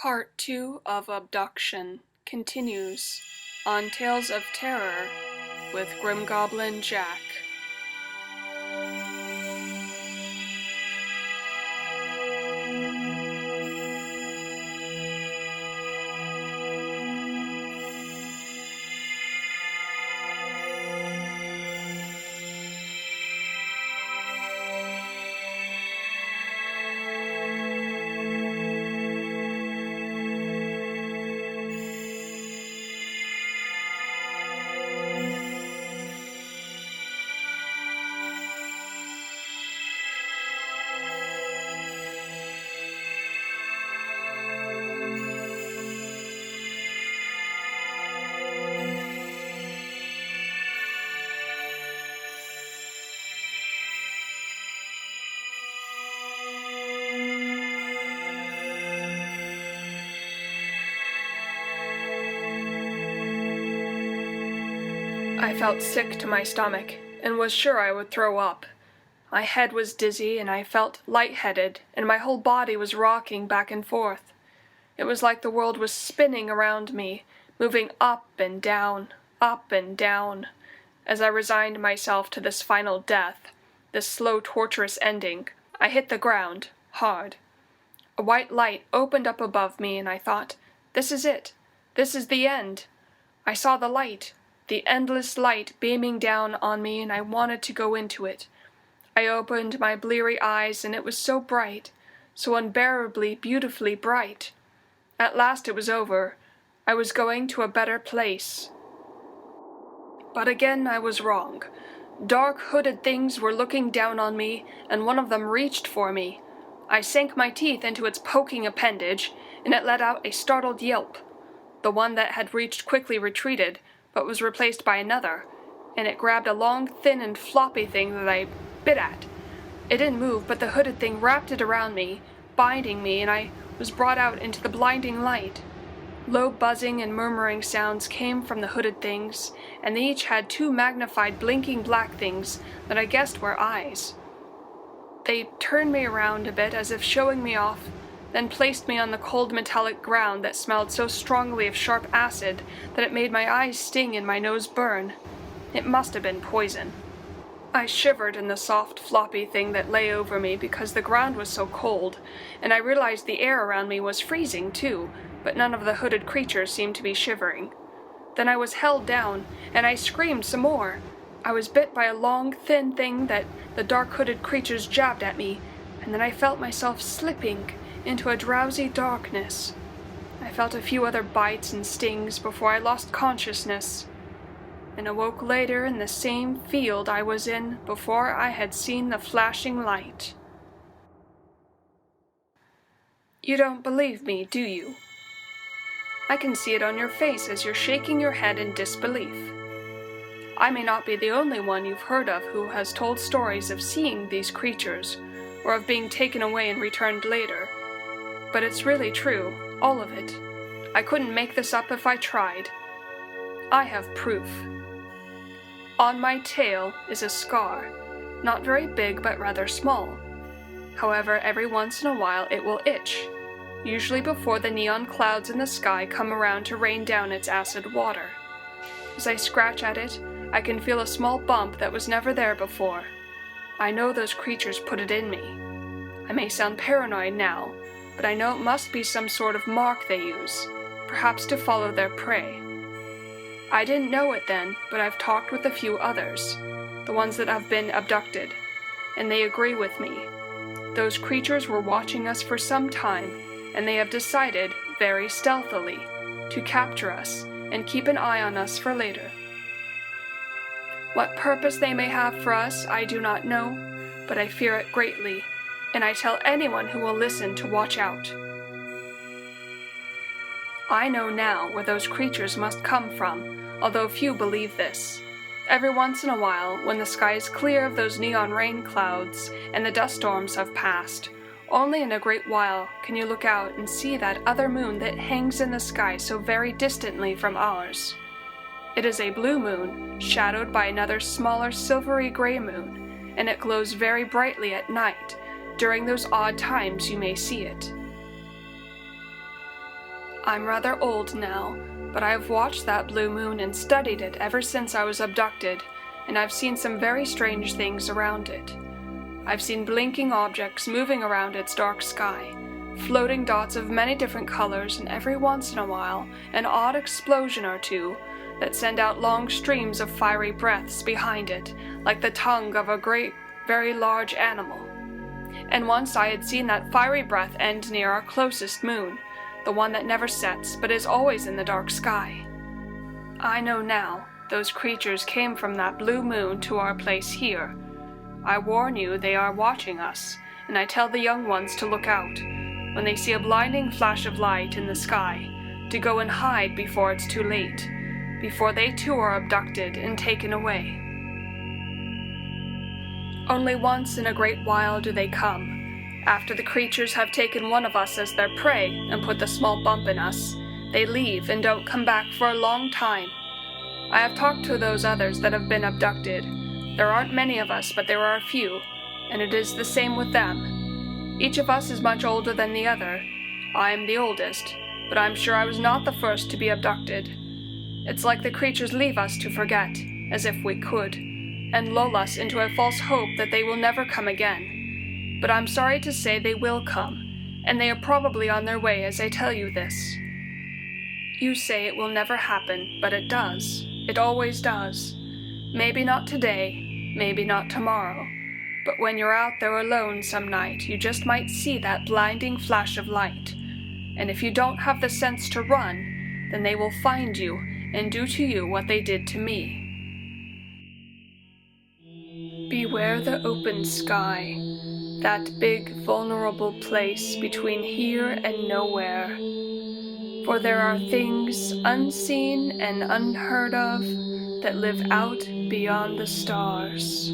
Part 2 of Abduction continues on Tales of Terror with Grim Goblin Jack. I felt sick to my stomach, and was sure I would throw up. My head was dizzy, and I felt lightheaded, and my whole body was rocking back and forth. It was like the world was spinning around me, moving up and down, As I resigned myself to this final death, this slow, torturous ending, I hit the ground, hard. A white light opened up above me, and I thought, this is it. This is the end. I saw the light. The endless light beaming down on me, and I wanted to go into it. I opened my bleary eyes, and it was so bright, so unbearably, beautifully bright. At last it was over. I was going to a better place. But again I was wrong. Dark hooded things were looking down on me, and one of them reached for me. I sank my teeth into its poking appendage, and it let out a startled yelp. The one that had reached quickly retreated, but was replaced by another, and it grabbed a long, thin, and floppy thing that I bit at. It didn't move, but the hooded thing wrapped it around me, binding me, and I was brought out into the blinding light. Low buzzing and murmuring sounds came from the hooded things, and they each had two magnified, blinking black things that I guessed were eyes. They turned me around a bit as if showing me off, then placed me on the cold metallic ground that smelled so strongly of sharp acid that it made my eyes sting and my nose burn. It must have been poison. I shivered in the soft, floppy thing that lay over me because the ground was so cold, and I realized the air around me was freezing too, but none of the hooded creatures seemed to be shivering. Then I was held down, and I screamed some more. I was bit by a long, thin thing that the dark hooded creatures jabbed at me, and then I felt myself slipping into a drowsy darkness. I felt a few other bites and stings before I lost consciousness, and awoke later in the same field I was in before I had seen the flashing light. You don't believe me, do you? I can see it on your face as you're shaking your head in disbelief. I may not be the only one you've heard of who has told stories of seeing these creatures, or of being taken away and returned later. But it's really true, all of it. I couldn't make this up if I tried. I have proof. On my tail is a scar, not very big but rather small. However, every once in a while it will itch, usually before the neon clouds in the sky come around to rain down its acid water. As I scratch at it, I can feel a small bump that was never there before. I know those creatures put it in me. I may sound paranoid now, but I know it must be some sort of mark they use, perhaps to follow their prey. I didn't know it then, but I've talked with a few others, the ones that have been abducted, and they agree with me. Those creatures were watching us for some time, and they have decided, very stealthily, to capture us and keep an eye on us for later. What purpose they may have for us, I do not know, but I fear it greatly, and I tell anyone who will listen to watch out. I know now where those creatures must come from, although few believe this. Every once in a while, when the sky is clear of those neon rain clouds and the dust storms have passed, only in a great while can you look out and see that other moon that hangs in the sky so very distantly from ours. It is a blue moon, shadowed by another smaller silvery gray moon, and it glows very brightly at night. During those odd times you may see it. I'm rather old now, but I have watched that blue moon and studied it ever since I was abducted, and I've seen some very strange things around it. I've seen blinking objects moving around its dark sky, floating dots of many different colors, and every once in a while an odd explosion or two that send out long streams of fiery breaths behind it, like the tongue of a great, very large animal. And once I had seen that fiery breath end near our closest moon, the one that never sets but is always in the dark sky. I know now those creatures came from that blue moon to our place here. I warn you, they are watching us, and I tell the young ones to look out, when they see a blinding flash of light in the sky, to go and hide before it's too late, before they too are abducted and taken away. Only once in a great while do they come. After the creatures have taken one of us as their prey and put the small bump in us, they leave and don't come back for a long time. I have talked to those others that have been abducted. There aren't many of us, but there are a few, and it is the same with them. Each of us is much older than the other. I am the oldest, but I'm sure I was not the first to be abducted. It's like the creatures leave us to forget, as if we could, and lull us into a false hope that they will never come again. But I'm sorry to say they will come, and they are probably on their way as I tell you this. You say it will never happen, but it does. It always does. Maybe not today, maybe not tomorrow, but when you're out there alone some night, you just might see that blinding flash of light. And if you don't have the sense to run, then they will find you and do to you what they did to me. Beware the open sky, that big, vulnerable place between here and nowhere. For there are things unseen and unheard of that live out beyond the stars.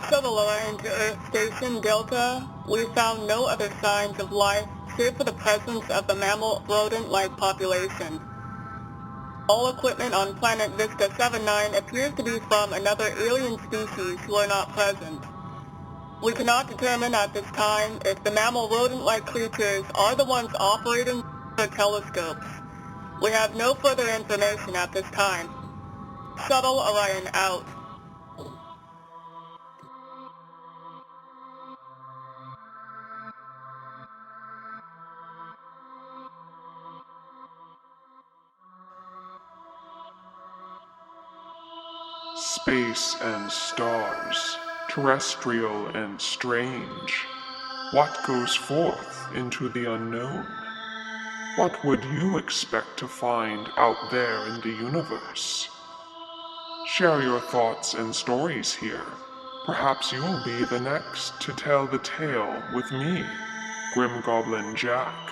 Shuttle Orion to Earth Station Delta, we found no other signs of life save for the presence of the mammal rodent-like population. All equipment on planet Vista 79 appears to be from another alien species who are not present. We cannot determine at this time if the mammal rodent-like creatures are the ones operating the telescopes. We have no further information at this time. Shuttle Orion out. Space and stars, terrestrial and strange. What goes forth into the unknown? What would you expect to find out there in the universe? Share your thoughts and stories here. Perhaps you'll be the next to tell the tale with me, Grim Goblin Jack,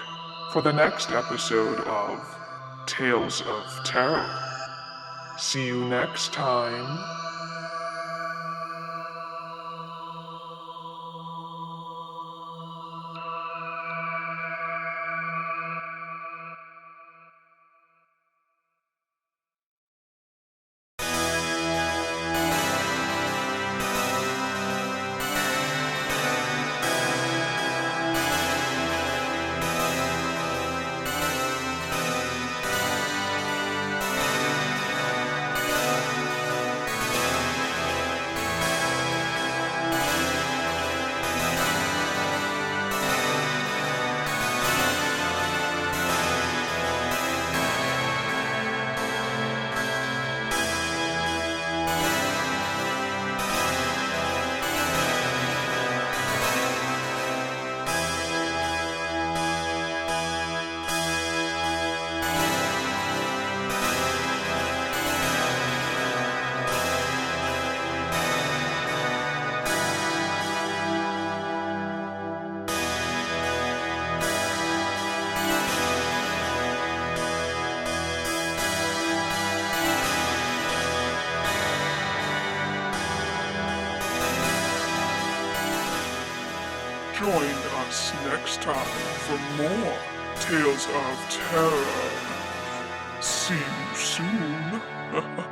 for the next episode of Tales of Terror. See you next time. join us next time for more Tales of Terror. See you soon.